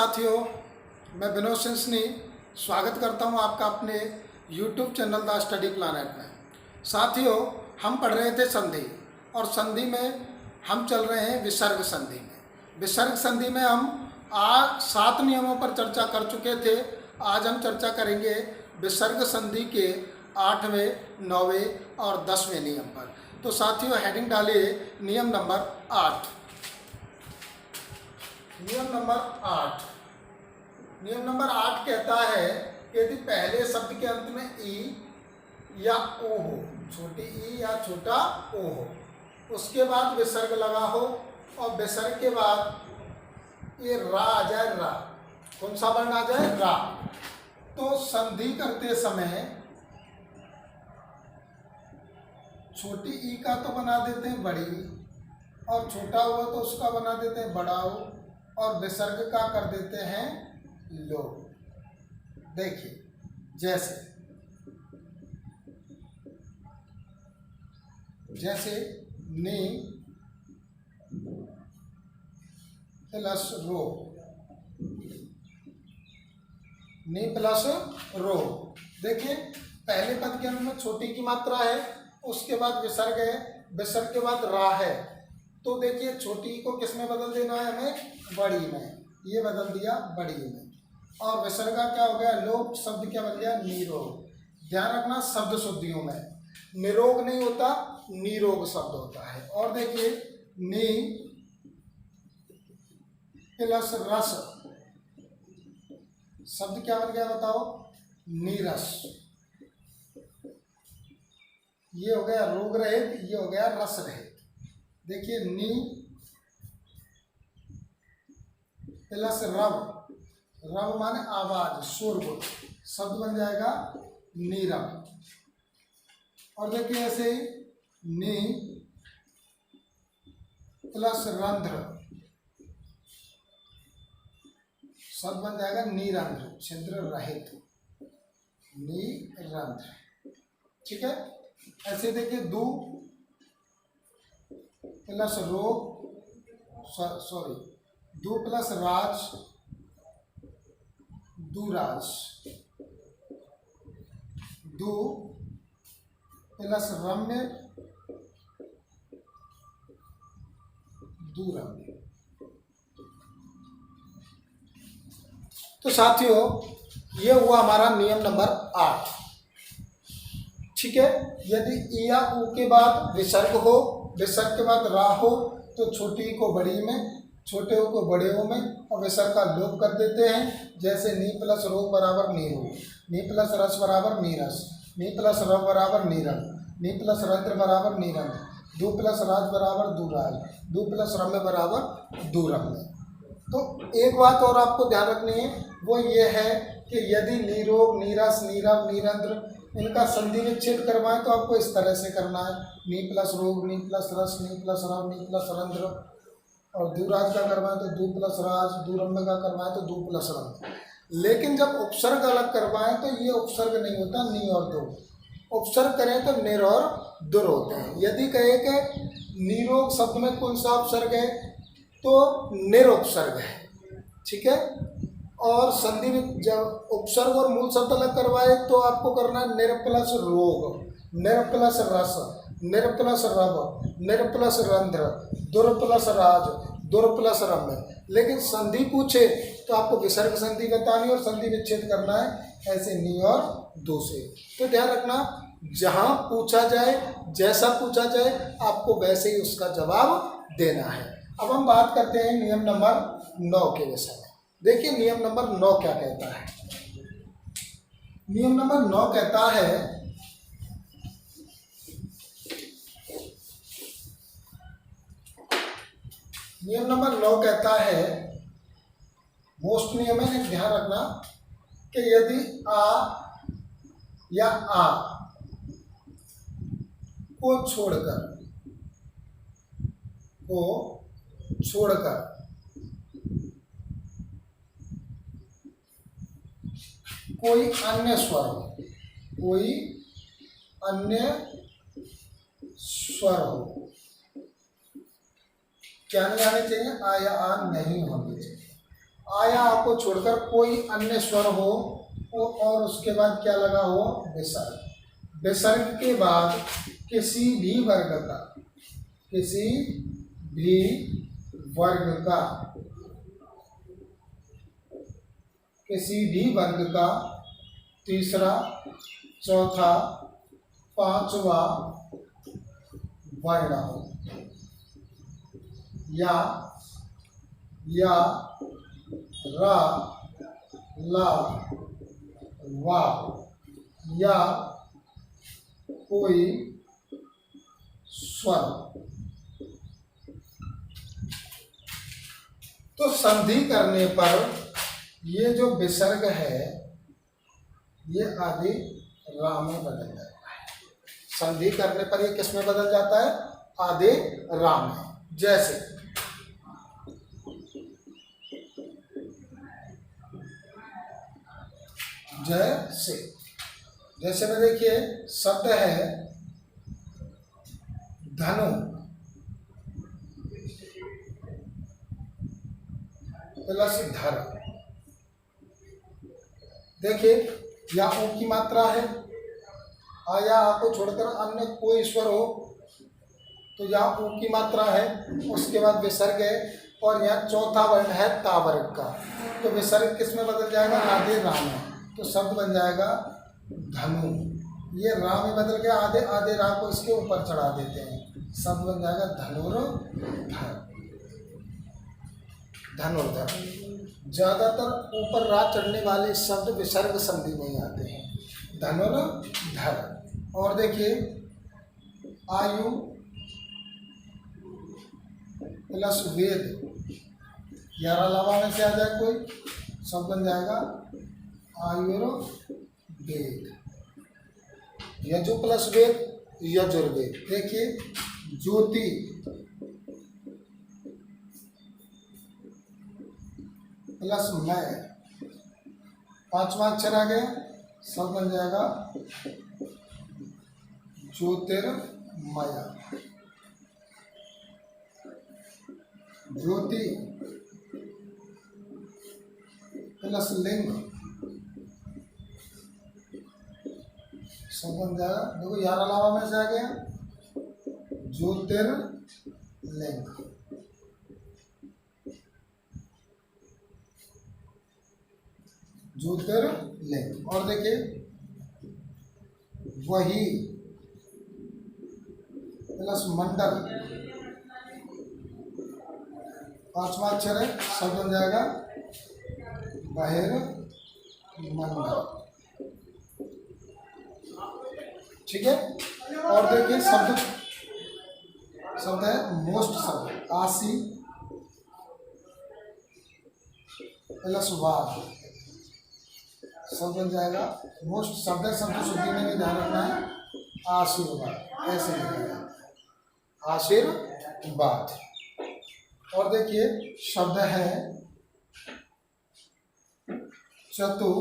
साथियों, मैं विनोद सिंसनी स्वागत करता हूं आपका अपने YouTube channel the study planet में। साथियों, हम पढ़ रहे थे संधि और संधि में हम चल रहे हैं विसर्ग संधि में। विसर्ग संधि में हम आज 7 नियमों पर चर्चा कर चुके थे। आज हम चर्चा करेंगे विसर्ग संधि के 8वें, 9वें और 10वें नियम पर। तो साथियों, हेडिंग डालिए नियम नंबर 8। नियम नंबर 8। नियम नंबर 8 कहता है कि यदि पहले शब्द के अंत में ई या ओ हो, छोटी ई या छोटा ओ हो, उसके बाद विसर्ग लगा हो और विसर्ग के बाद ये रा आ जाए, रा, कौन सा वर्ण आ जाए, रा, तो संधि करते समय छोटी ई का तो बना देते हैं बड़ी और छोटा हुआ तो उसका बना देते हैं बड़ा हो और विसर्ग का कर देते हैं लो। देखिए, जैसे नी प्लस रो, नी प्लस रो। देखिए, पहले पद के अंत में छोटी की मात्रा है, उसके बाद विसर्ग है, विसर्ग के बाद रा है। तो देखिए, छोटी को किस में बदल देना है हमें, बड़ी में। ये बदल दिया बड़ी में। और विसर्ग का क्या हो गया, लोप शब्द क्या बन गया, निरोग। ध्यान रखना, शब्द शुद्धियों में निरोग नहीं होता, निरोग शब्द होता है। और देखिए, नी प्लस रस, शब्द क्या बन गया बताओ, नीरस। ये हो गया रोग रहित, ये हो गया रस रहित। देखिए, नी प्लस रव, रव माने आवाज, शोरगुल, शब्द बन जाएगा नीरव। और देखिए ऐसे ही नी प्लस रंध्र, शब्द बन जाएगा निरंध्र, छिद्र रहित, निरंध्र। ठीक है। ऐसे देखिए, दू प्लस रो, सॉरी, दू प्लस राज, दुराज, दू प्लस रम्य, दुरम्य। तो साथियों, ये हुआ हमारा नियम नंबर 8। ठीक है। यदि ई या ऊ के बाद विसर्ग हो, विसर्ग के बाद रा हो, तो छोटी को बड़ी में, छोटे को बड़े में और विसर्ग का लोप कर देते हैं। जैसे नी प्लस रो बराबर नीरो, नी प्लस रस बराबर नीरस, नी प्लस रव बराबर नीरव, नी प्लस रंध्र बराबर नीरंध्र, दू प्लस राज बराबर दुराज, दू प्लस रम्य बराबर दुरम्य। तो एक बात और आपको ध्यान रखनी है, वो ये है कि यदि नीरोग, नीरस, नीरव, नीरंध्र इनका संधि विच्छेद करवाएं तो आपको इस तरह से करना है। नी प्लस रोग, नी प्लस रस, नी प्लस रव, नी प्लस रंध्र। और दुराज का करवाएं तो दू प्लस राज, दुरम्य का करवाएं तो दू प्लस रम्य। लेकिन जब उपसर्ग अलग करवाएं तो ये उपसर्ग नहीं होता नी और दो, उपसर्ग करें तो निर और दुर होते हैं। यदि कहे कि निरोग शब्द में कौन सा उपसर्ग है, तो निरुपसर्ग है। ठीक है। और संधि में जब उपसर्ग और मूल शब्द अलग करवाए तो आपको करना है निर प्लस रोग, निर प्लस रस, निर प्लस रव, निर प्लस रंध्र, दुर प्लस राज, दुर प्लस रम्य। लेकिन संधि पूछे तो आपको विसर्ग संधि बतानी और संधि विच्छेद करना है, ऐसे नी और दो से। तो ध्यान रखना, जहां पूछा जाए, जैसा पूछा जाए, आपको वैसे ही उसका जवाब देना है। अब हम बात करते हैं नियम नंबर 9 के विषय में। देखिए, नियम नंबर 9 क्या कहता है। नियम नंबर 9 कहता है, नियम नंबर 9 कहता है, मोस्ट नियम है, ध्यान रखना, कि यदि आ या आ को छोड़कर कोई अन्य स्वर हो, कोई अन्य स्वर हो, क्या नहीं आने चाहिए, आ या आ नहीं होनी चाहिए। आया आ को छोड़कर कोई अन्य स्वर हो और उसके बाद क्या लगा हो, विसर्ग। विसर्ग के बाद किसी भी वर्ग का, किसी भी वर्ग का, किसी भी वर्ग का तीसरा, चौथा, पांचवा वर्ण हो, या रा, ला, वा, या कोई स्वर। तो संधि करने पर ये जो विसर्ग है ये आदि रा में बदल जाता है। संधि करने पर ये किस में बदल जाता है, आदि रा में। जैसे जैसे में देखिए शब्द है धनु प्लस धर। देखिए या ओ की मात्रा है, आ या आ को छोड़कर अन्य कोई स्वर हो तो या ओ की मात्रा है, उसके बाद विसर्ग है और यहाँ चौथा वर्ण है ता वर्ग का, तो विसर्ग किस में बदल जाएगा, आधे रा में। तो शब्द बन जाएगा धनु। ये रा में बदल गया, आधे आधे रा को इसके ऊपर चढ़ा देते हैं, शब्द बन जाएगा धनुर्धर। धनुर्धर। ज्यादातर ऊपर रा चढ़ने वाले शब्द विसर्ग संधि में ही आते हैं, धनुर्धर। और देखिए आयु प्लस वेद, 11 लावा में से आ जाए कोई, सब बन जाएगा आयुर्वेद। यजु प्लस वेद, यजुर्वेद। देखिए ज्योति प्लस मय, 5वां अक्षर आ गया, सब बन जाएगा ज्योतिर्मय। ज्योति प्लस लिंग, सब बन जाएगा, देखो 11 लावा में से आ गया ज्योतिर्लिंग। ज्योतिर्लिंग। और देखिए वही प्लस मंडल, 5वां अक्षर है, सब बन जाएगा बहिर्मंडल। ठीक है। और देखिए शब्द है मोस्ट शब्द, आसी प्लस वाद, सब बन जाएगा मोस्ट शब्द है। शब्द शुद्धि में भी ध्यान रखना है, आशीर्वाद ऐसे लिखा जाता है, आशीर्वाद। और देखिए शब्द है चतु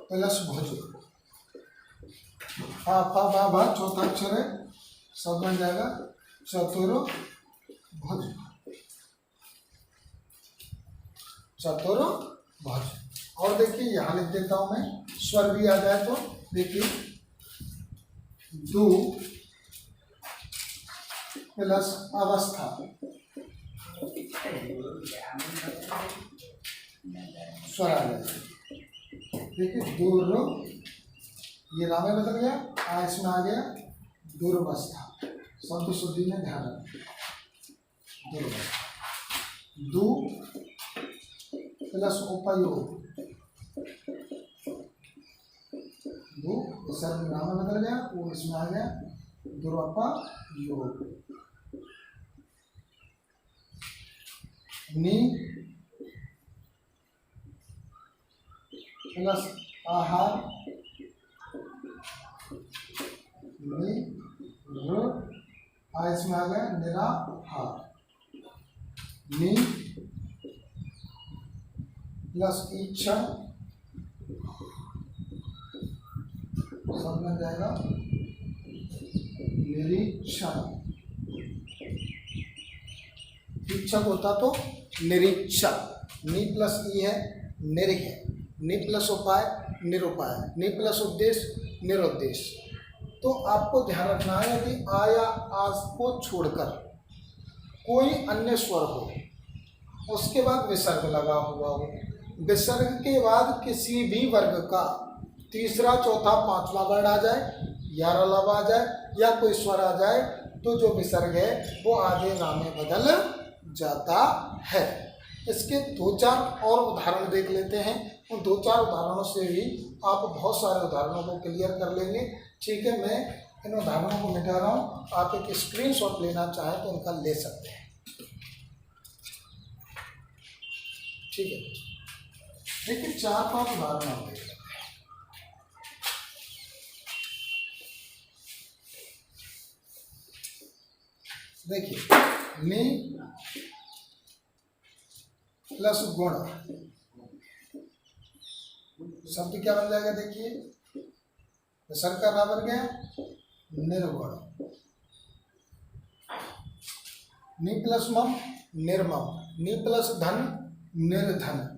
प्लस भुज, फा चौथा अक्षर है, सब बन जाएगा चतुर्भुज। चतुर्भुज। और देखिए यहाँ लिख देता हूं मैं, स्वर भी आ जाए तो देखिए दु प्लस अवस्था, स्वर आ जाए। देखिए दूर, ये रा में बदल गया, आ इसमें आ गया दुर्वस्था। शब्द शुद्धि में ध्यान रखें, दुर्वस्था। दु प्लस उपयोग, दु विसर्ग रा में बदल गया, वो इसमें आ गया दुरुपयोग। नी प्लस आहार, नी आ इसमें आ गया निराहार। नी प्लस इच्छा, सब बन जाएगा निरीक्षण। निरीक्षक होता तो निरीक्षक, नि प्लस ई है निरीह, नि प्लस उपाय निरुपाय, नि प्लस उद्देश्य निरुद्देश्य। तो आपको ध्यान रखना है यदि आ या आज को छोड़कर कोई अन्य स्वर हो, उसके बाद विसर्ग लगा हुआ हो, विसर्ग के बाद किसी भी वर्ग का तीसरा चौथा पांचवा वर्ण आ जाए या रलावा आ जाए या कोई स्वर आ जाए, तो जो विसर्ग है वो आधे रा में बदल जाता है। इसके दो चार और उदाहरण देख लेते हैं। उन दो चार उदाहरणों से भी आप बहुत सारे उदाहरणों को क्लियर कर लेंगे। ठीक है, मैं इन उदाहरणों को मिटा रहा हूँ, आप एक स्क्रीनशॉट लेना चाहें तो उनका ले सकते हैं। ठीक है, देखिए 4-5 उदाहरण हम देख लेते हैं। देखिए नि प्लस गुण, शब्द क्या बन जाएगा, देखिए विसर्ग का रा बन गया निर्गुण, नि प्लस मम निर्मम, नि प्लस धन निर्धन,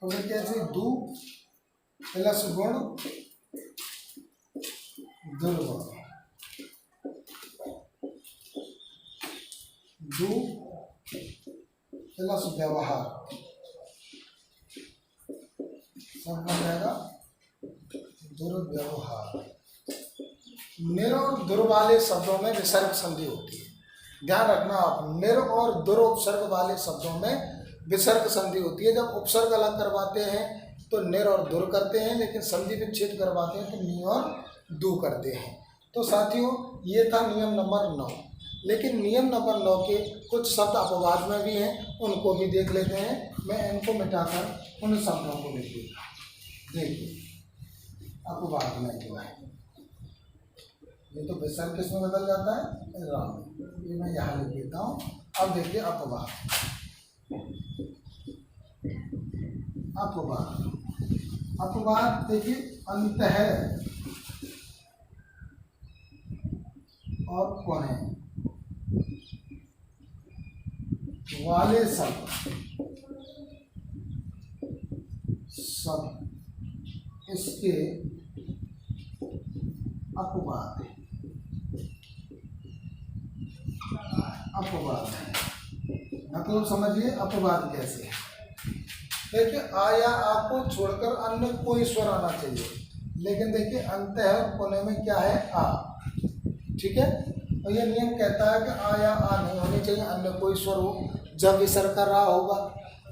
और कैसे दु प्लस गुण दुर्गुण, दु प्लस व्यवहार, सब बन जाएगा दुर्व्यवहार। निर और दुर वाले शब्दों में विसर्ग संधि होती है, ध्यान रखना आप। निर और दुर उपसर्ग वाले शब्दों में विसर्ग संधि होती है। जब उपसर्ग अलग करवाते हैं तो निर और दुर करते हैं, लेकिन संधि विच्छेद करवाते हैं तो नि और दु करते हैं। तो साथियों ये था नियम नंबर 9। लेकिन नियम नंबर 9 के कुछ शब्द अपवाद में भी हैं, उनको भी देख लेते हैं। मैं इनको मिटाकर उन शब्दों को लिख देता हूँ। देखिए अपवाद में जो है, ये तो विसर्ग किस में बदल जाता है, रा में, ये मैं यहाँ लिख देता हूँ। अब देखिए अपवाद, अपवाद, अपवाद देखिए अंत है और कोने वाले शब्द, इसके अपवाद, अपवाद है। मतलब समझिए अपवाद कैसे है। देखिए आ या आपको छोड़कर अन्य कोई स्वर आना चाहिए, लेकिन देखिए अंत है और कोने में क्या है, आ। ठीक है, और ये नियम कहता है कि आ या आ नहीं होनी चाहिए, अन्य कोई स्वर हो जब विसर्ग कर रहा होगा।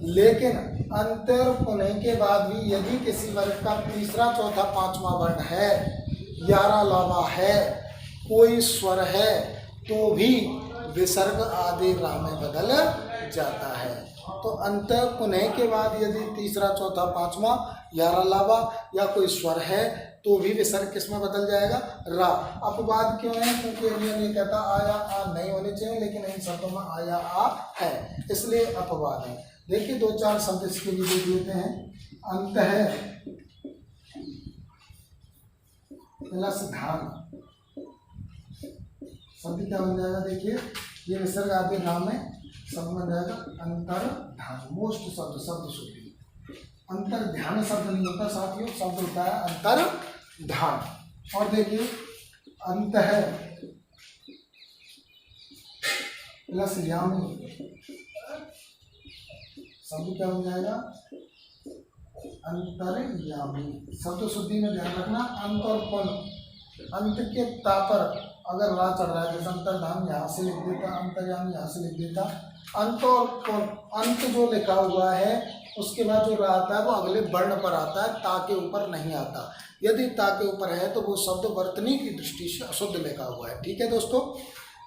लेकिन अंत और कोने के बाद भी यदि किसी वर्ग का तीसरा चौथा पांचवा वर्ण है, यारा लावा है, कोई स्वर है, तो भी विसर्ग आदि रा में बदल जाता है। तो अंत पुनः के बाद यदि तीसरा चौथा पांचवा यारा लावा या कोई स्वर है तो भी विसर्ग किस में बदल जाएगा, रा। अपवाद क्यों है, क्योंकि ये कहता आया आ नहीं होने चाहिए, लेकिन इन शब्दों में आया आ है, इसलिए अपवाद है। देखिए दो चार शब्द इसके लिए देख लेते हैं। अंत है प्लस धान, शब्द क्या बन जाएगा, देखिए ये विसर्ग आदि नाम में शब्द बन जाएगा अंतर ध्यान। मोस्ट शब्द, शब्द शुद्धि, अंतर ध्यान शब्द नहीं होता साथियों, शब्द होता है अंतर ध्यान। और देखिए अंत है प्लस यामी, शब्द क्या बन जाएगा, अंतर्यामी। शब्द शुद्धि में ध्यान रखना, अंत और पुन, अंत के ता पर अगर रा चढ़ रहा है, जैसे अंतर्धान यहाँ से लिख देता, अंतर्यामी यहाँ से लिख देता। अंत और पुन, अंत जो लिखा हुआ है उसके बाद जो रा आता है वो अगले वर्ण पर आता है, ता के ऊपर नहीं आता। यदि ता के ऊपर है तो वो शब्द वर्तनी की दृष्टि से अशुद्ध लिखा हुआ है। ठीक है दोस्तों,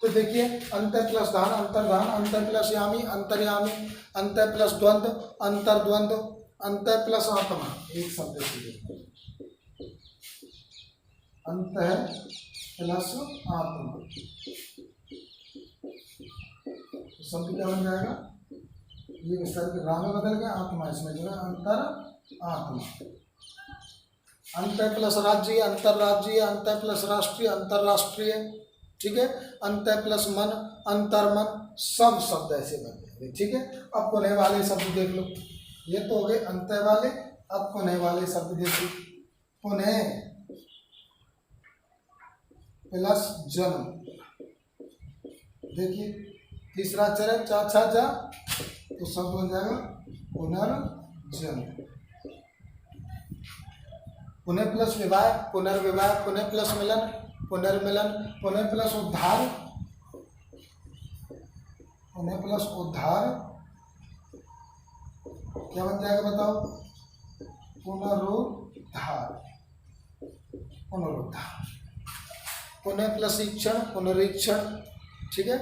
तो देखिए अंत प्लस धान अंतर्धान, अंत प्लस यामी अंतर्यामी, अंत प्लस द्वंद्व अंतर्द्वंद्व, अंत प्लस आत्मा, एक शब्द अंत है प्लस आत्मा, शब्द क्या बन जाएगा, ये विसर्ग रा में बदल गया, आत्मा इसमें जो है अंतर आत्मा। अंत प्लस राज्य, अंतरराज्यीय, अंत प्लस राष्ट्रीय, अंतरराष्ट्रीय, ठीक है। अंत प्लस मन, अंतर्मन, सब शब्द ऐसे बन जाएंगे, ठीक है। अब पुनः वाले शब्द देख लो, ये तो हो गए अंत वाले। अब पुनः वाले शब्द देखो, पुनः प्लस जन्म, देखिए तीसरा अक्षर है चा छा जा, तो शब्द बन जाएगा पुनर्जन्म। पुनः प्लस विवाह, पुनर्विवाह, पुनः प्लस मिलन, पुनर्मिलन, पुनः प्लस उद्धार, पुनः प्लस उद्धार, क्या बन जाएगा बताओ? पुनरुद्धार, पुनरुद्धार। पुनः प्लस ईक्षण, पुनरीक्षण, ठीक है।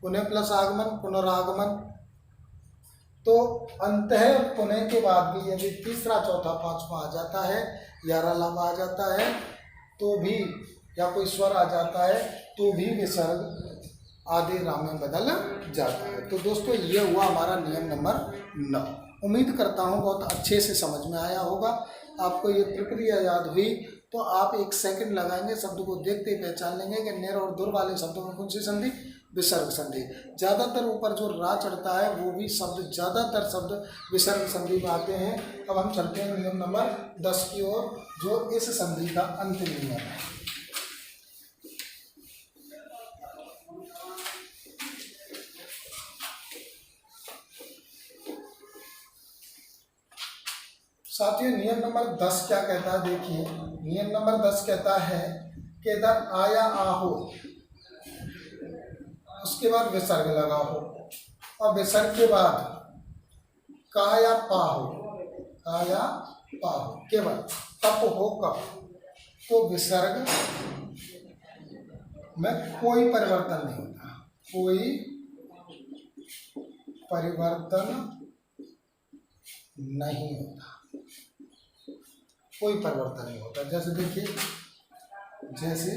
पुनः प्लस आगमन, पुनरागमन। तो अंत है पुनः के बाद भी यदि तीसरा चौथा पांचवा आ जाता है या रलाम आ जाता है तो भी, या कोई स्वर आ जाता है तो भी विसर्ग आदि राम में बदल जाता है। तो दोस्तों ये हुआ हमारा नियम नंबर 9। उम्मीद करता हूँ बहुत अच्छे से समझ में आया होगा। आपको ये प्रक्रिया याद हुई तो आप 1 सेकंड लगाएंगे, शब्द को देखते ही पहचान लेंगे कि नेर और दुर वाले शब्दों में कौन सी संधि? विसर्ग संधि। ज़्यादातर ऊपर जो रा चढ़ता है वो भी शब्द, ज़्यादातर शब्द विसर्ग संधि में आते हैं। अब हम चलते हैं नियम नंबर 10 की ओर, जो इस संधि का अंतिम नियम है। साथियों नियम नंबर 10 क्या कहता है? देखिए नियम नंबर 10 कहता है कि इधर आया आहो, उसके बाद विसर्ग लगा हो, और विसर्ग के बाद काया पाहो, काया पाहो, केवल कप हो कप, तो विसर्ग में कोई परिवर्तन नहीं होता, कोई परिवर्तन नहीं होता, कोई परिवर्तन नहीं होता। जैसे देखिए, जैसे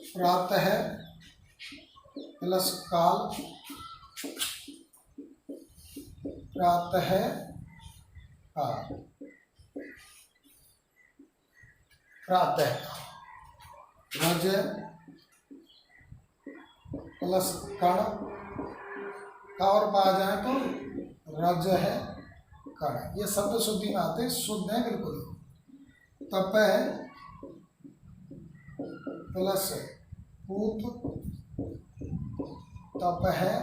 प्रातः है प्लस काल, प्रातः है काल, प्रातः रज प्लस कण, का और पा जाए तो रज है कण, ये शब्द शुद्धि में आते हैं, शुद्ध है बिल्कुल। तप है प्लस पूत, तप है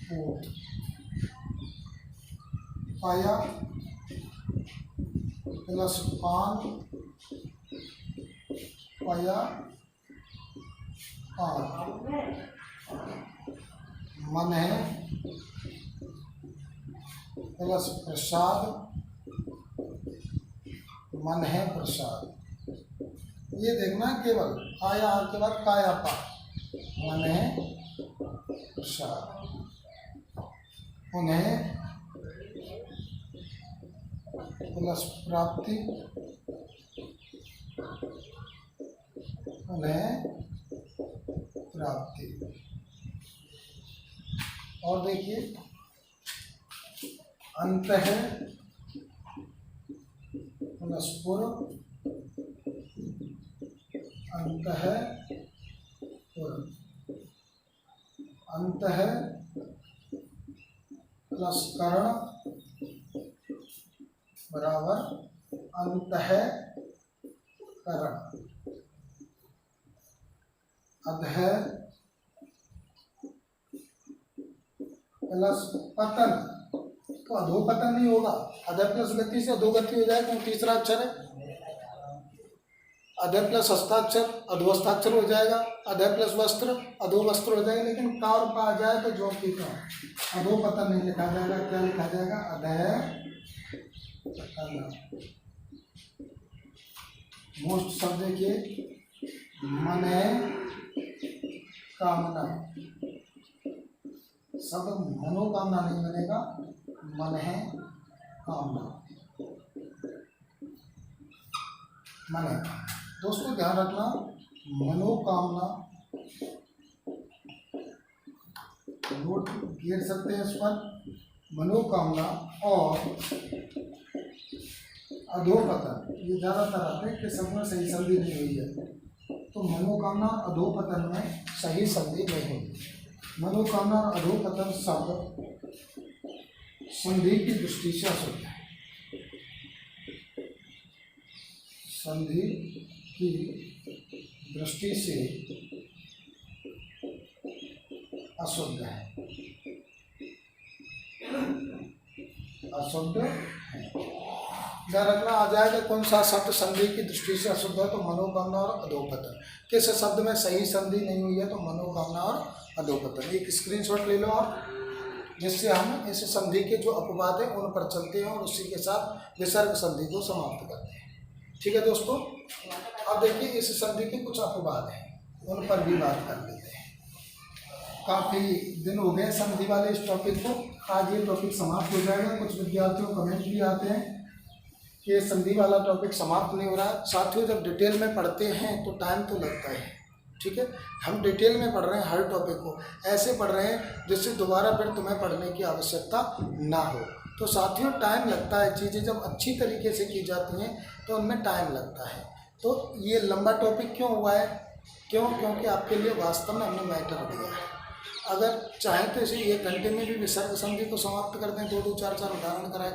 पूत, पाया प्लस पान, पाया पान। मन है प्लस प्रसाद, मन है प्रसाद। ये देखना केवल आया के बाद काया पा, मन है प्रसाद, उन्हें प्लस प्राप्ति, उन्हें प्राप्ति। और देखिए अंत है प्लस पूर्व, अंत है पूर्व, अंत है प्लस कर्ण बराबर अंत है कर्ण। अध है प्लस पतन, तो अधोपतन नहीं होगा, अध प्लस गति से अधोगति हो जाएगा, तो तीसरा अक्षर है। अध प्लस हस्ताक्षर अधोहस्ताक्षर हो जाएगा, अध प्लस वस्त्र अधोवस्त्र हो जाएगा, लेकिन का और पा जाए तो जो की का अधोपतन नहीं लिखा जाएगा। क्या लिखा जाएगा? अध मोस्ट शब्द देखिए, मन है कामना, सब मनोकामना नहीं बनेगा, मन है कामना, मन है। दोस्तों ध्यान रखना, मनोकामना नोट घेर सकते हैं इस पर, मनोकामना और अधोपतन, ये ज़्यादातर आते हैं कि सब में सही संधि नहीं हुई है, तो मनोकामना अधोपतन में सही संधि नहीं हुई। मनोकामना और अधोपतन शब्द संधि की दृष्टि से अशुद्ध है, संधि की दृष्टि से अशुद्ध है, अशुद्ध है। ध्यान रखना आ जाएगा कौन सा शब्द संधि की दृष्टि से अशुद्ध है, तो मनोकामना और अधोपतन। किस शब्द में सही संधि नहीं हुई है, तो मनोकामना और अधोपतन। एक स्क्रीनशॉट ले लो आप, जिससे हम इस संधि के जो अपवाद है उन पर चलते हैं और उसी के साथ विसर्ग संधि को समाप्त करते हैं। ठीक है दोस्तों, अब देखिए इस संधि के कुछ अपवाद हैं, उन पर भी बात कर लेते हैं। काफ़ी दिन हो गए संधि वाले इस टॉपिक को, आज ये टॉपिक समाप्त हो जाएगा। कुछ विद्यार्थियों को कमेंट भी आते हैं कि संधि वाला टॉपिक समाप्त नहीं हो रहा है। साथियों, जब डिटेल में पढ़ते हैं तो टाइम तो लगता है, ठीक है। हम डिटेल में पढ़ रहे हैं हर टॉपिक को, ऐसे पढ़ रहे हैं जिससे दोबारा फिर तुम्हें पढ़ने की आवश्यकता ना हो। तो साथियों टाइम लगता है, चीज़ें जब अच्छी तरीके से की जाती हैं तो उनमें टाइम लगता है। तो ये लंबा टॉपिक क्यों हुआ है, क्योंकि आपके लिए वास्तव में हमने मैटर दिया है। अगर चाहें तो इसे 1 घंटे में भी विसर्ग संधि को समाप्त कर दें, 2-2 4-4 उदाहरण कराएं,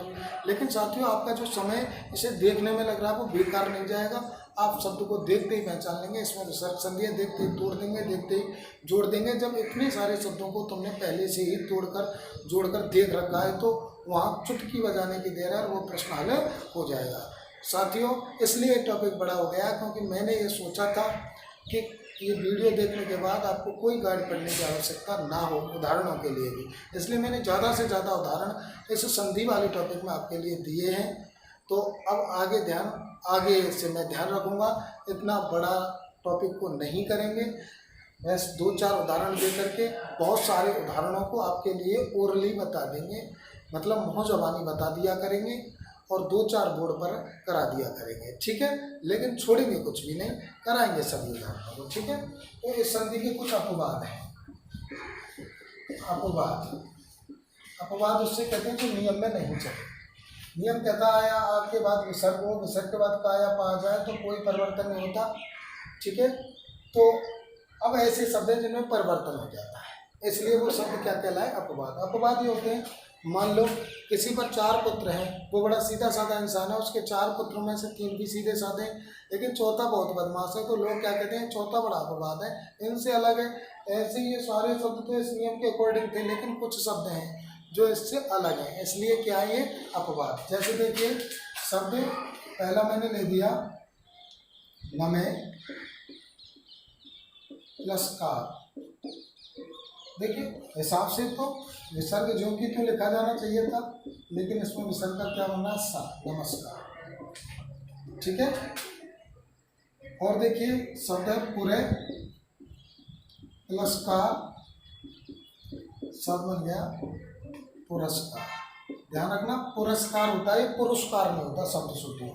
लेकिन साथियों आपका जो समय इसे देखने में लग रहा है वो बेकार नहीं जाएगा। आप शब्द को देखते ही पहचान लेंगे, इसमें विसर्ग संधि है, देखते ही तोड़ देंगे, देखते ही जोड़ देंगे। जब इतने सारे शब्दों को तुमने पहले से ही तोड़कर जोड़कर देख रखा है तो वहाँ चुटकी बजाने की देर है और वो प्रश्न हल हो जाएगा। साथियों इसलिए टॉपिक बड़ा हो गया क्योंकि मैंने ये सोचा था कि ये वीडियो देखने के बाद आपको कोई गाइड पढ़ने की आवश्यकता ना हो उदाहरणों के लिए भी, इसलिए मैंने ज़्यादा से ज़्यादा उदाहरण इस संधि वाले टॉपिक में आपके लिए दिए हैं। तो अब आगे से मैं ध्यान रखूँगा, इतना बड़ा टॉपिक को नहीं करेंगे, बस 2-4 उदाहरण दे करके बहुत सारे उदाहरणों को आपके लिए ओरली बता देंगे, मतलब मुँह ज़बानी बता दिया करेंगे और 2-4 बोर्ड पर करा दिया करेंगे, ठीक है। लेकिन छोड़ेंगे कुछ भी नहीं, कराएंगे सभी उदाहरणों को, ठीक है। तो इस संधि के कुछ अपवाद हैं। अपवाद उससे कहते हैं जो नियम में नहीं चले। नियम कहता है आ के बाद विसर्ग हो, विसर्ग के बाद काया पा जाए तो कोई परिवर्तन नहीं होता, ठीक है। तो अब ऐसे शब्द हैं जिनमें परिवर्तन हो जाता है, इसलिए वो शब्द क्या कहलाए, अपवाद। अपवाद ये होते हैं, मान लो किसी पर 4 पुत्र हैं, वो बड़ा सीधा साधा इंसान है, उसके 4 पुत्रों में से 3 भी सीधे साधे हैं, लेकिन चौथा बहुत बदमाश है, तो लोग क्या कहते हैं चौथा बड़ा अपवाद है, इनसे अलग है। ऐसे ये सारे शब्द तो इस नियम के अकॉर्डिंग थे, लेकिन कुछ शब्द हैं जो इससे अलग हैं, इसलिए क्या है ये अपवाद। जैसे देखिए शब्द पहला मैंने ले दिया नमे प्लस कार, देखिए हिसाब से तो विसर्ग जो कि तो लिखा जाना चाहिए था, लेकिन इसमें विसर्ग का क्या बनना है, सा, नमस्कार, ठीक है। और देखिए शब्द है पूरे प्लस का, शब्द बन गया पुरस्कार। ध्यान रखना पुरस्कार होता है, पुरस्कार नहीं होता शब्द शुद्धि।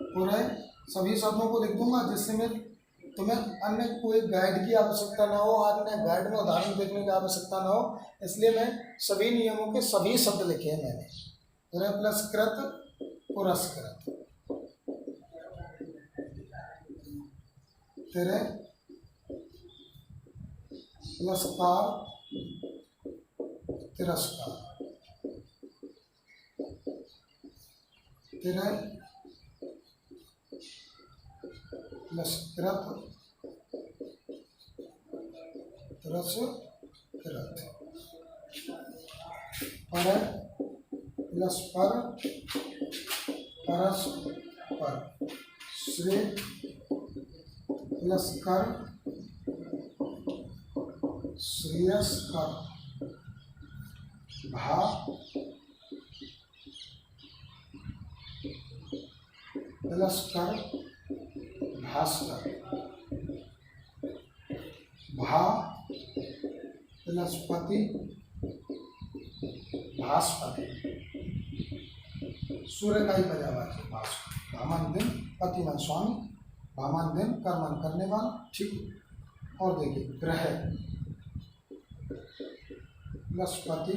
पूरे सभी शब्दों को लिख दूंगा जिससे मैं तुम्हें अन्य कोई गाइड की आवश्यकता ना हो, अन्य गाइड में उदाहरण देखने की आवश्यकता ना हो, इसलिए मैं सभी नियमों के सभी शब्द लिखे हैं मैंने। पूरे प्लस कृत पुरस्कृत, तेरे प्लस कार तिरस्कार, तेरे प्लस कृत तिरस्कृत, पर प्लस पर परस्पर, श्रेय प्लस कर श्रेयस्कर, भा प्लस कर भास्कर, भा प्लस पति भास्पति, सूर्य का ही पर्यावाची भास्कर, भामान दिन पतिमन स्वामी, भामान दिन कर्मन करने वाला, ठीक। और देखिए ग्रह बृहस्पति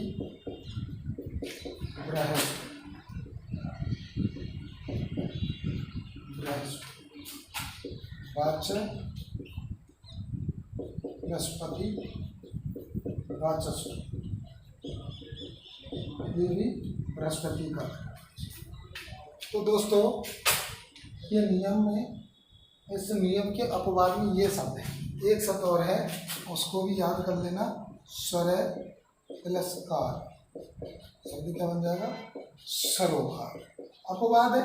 बृहस्पति वाच बृहस्पति वाचस्पति, ये भी बृहस्पति का। तो दोस्तों ये नियम में, इस नियम के अपवाद में ये शब्द है। एक शब्द और है, उसको भी याद कर लेना, स्वरय प्लस कार, शब्द क्या बन जाएगा? सरोकार। अपवाद है,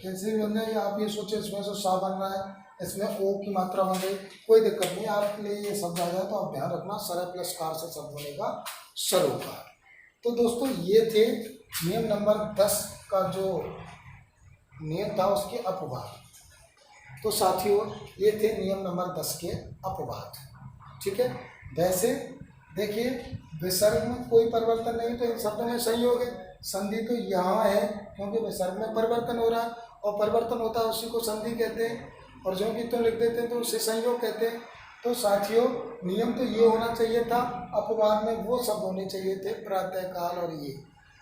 कैसे भी बन जाए, आप ये सोचे इसमें से सा बन रहा है, इसमें ओ की मात्रा बन गई, कोई दिक्कत नहीं, आपके लिए ये शब्द आ जाए तो आप ध्यान रखना, सरय प्लस कार से शब्द बनेगा सरोकार। तो दोस्तों ये थे नियम नंबर 10 का जो नियम था उसके अपवाद। तो साथियों ये थे नियम नंबर 10 के अपवाद। ठीक है, वैसे देखिए विसर्ग में कोई परिवर्तन नहीं, तो इन शब्दों में संयोग है। संधि तो यहाँ है क्योंकि विसर्ग में परिवर्तन हो रहा है, और परिवर्तन होता है उसी को संधि कहते हैं, और जो कि तुम लिख देते हैं तो उसे संयोग कहते हैं। तो साथियों नियम तो ये होना चाहिए था, अपवाद में वो शब्द होने चाहिए थे, प्रातःकाल और ये।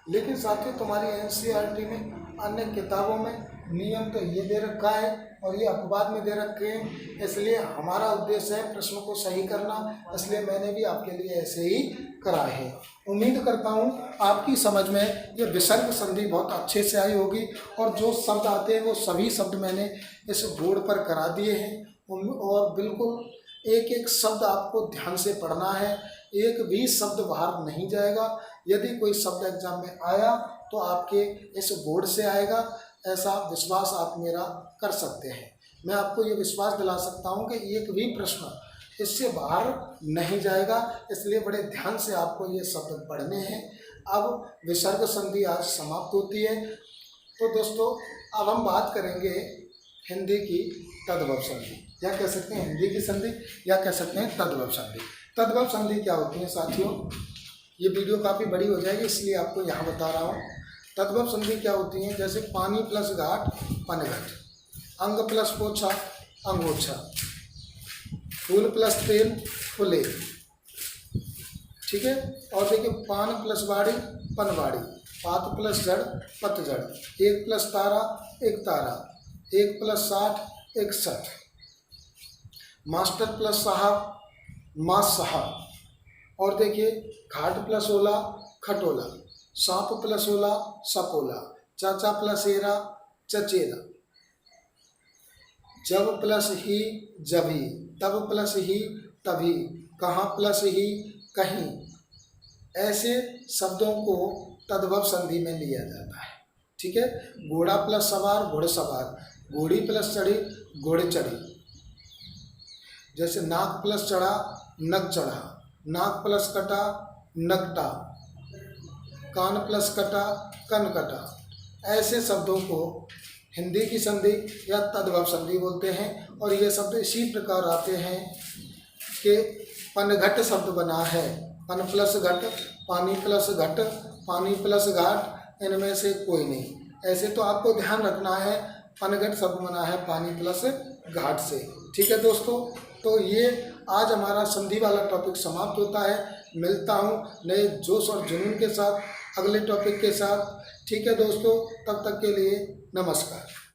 लेकिन साथियों तुम्हारी एनसीईआरटी में अन्य किताबों में नियम तो ये दे रखा है और ये अपवाद में दे रखे हैं, इसलिए हमारा उद्देश्य है प्रश्न को सही करना, इसलिए मैंने भी आपके लिए ऐसे ही करा है। उम्मीद करता हूँ आपकी समझ में ये विसर्ग संधि बहुत अच्छे से आई होगी, और जो शब्द आते हैं वो सभी शब्द मैंने इस बोर्ड पर करा दिए हैं, और बिल्कुल एक एक शब्द आपको ध्यान से पढ़ना है, एक भी शब्द बाहर नहीं जाएगा। यदि कोई शब्द एग्जाम में आया तो आपके इस बोर्ड से आएगा, ऐसा विश्वास आप मेरा कर सकते हैं। मैं आपको ये विश्वास दिला सकता हूँ कि एक भी प्रश्न इससे बाहर नहीं जाएगा, इसलिए बड़े ध्यान से आपको ये शब्द पढ़ने हैं। अब विसर्ग संधि आज समाप्त होती है। तो दोस्तों अब हम बात करेंगे हिंदी की तद्भव संधि, या कह सकते हैं हिंदी की संधि, या कह सकते हैं तद्भव संधि। तद्भव संधि क्या होती है साथियों? ये वीडियो काफ़ी बड़ी हो जाएगी इसलिए आपको यहाँ बता रहा हूँ। तद्भव संधि क्या होती है? जैसे पानी प्लस घाट पनघट, अंग प्लस पोछा अंगोछा, फूल प्लस तेल फुले। ठीक है, और देखिए पान प्लस बाड़ी पनवाड़ी, पात प्लस जड़ पतझड़, एक प्लस तारा एक तारा, एक प्लस 60 61, मास्टर प्लस साहब मास साहब, और देखिए घाट प्लस ओला खटोला, सांप प्लस ओला सपोला, चाचा प्लस एरा चचेरा, जब प्लस ही जभी, तब प्लस ही तभी, कहाँ प्लस ही कहीं। ऐसे शब्दों को तद्भव संधि में लिया जाता है। ठीक है, घोड़ा प्लस सवार घुड़सवार, घोड़ी प्लस चढ़ी घोड़े चढ़ी। जैसे नाक प्लस चढ़ा नग चढ़ा, नाक प्लस कटा नकटा, कान प्लस कटा कन कटा। ऐसे शब्दों को हिंदी की संधि या तद्भव संधि बोलते हैं, और ये शब्द इसी प्रकार आते हैं कि पनघट शब्द बना है, पन प्लस घट, पानी प्लस घट, पानी प्लस घाट, इनमें से कोई नहीं। ऐसे तो आपको ध्यान रखना है, पनघट शब्द बना है पानी प्लस घाट से। ठीक है दोस्तों, तो ये आज हमारा संधि वाला टॉपिक समाप्त होता है। मिलता हूँ नए जोश और जुनून के साथ अगले टॉपिक के साथ। ठीक है दोस्तों, तब तक के लिए नमस्कार।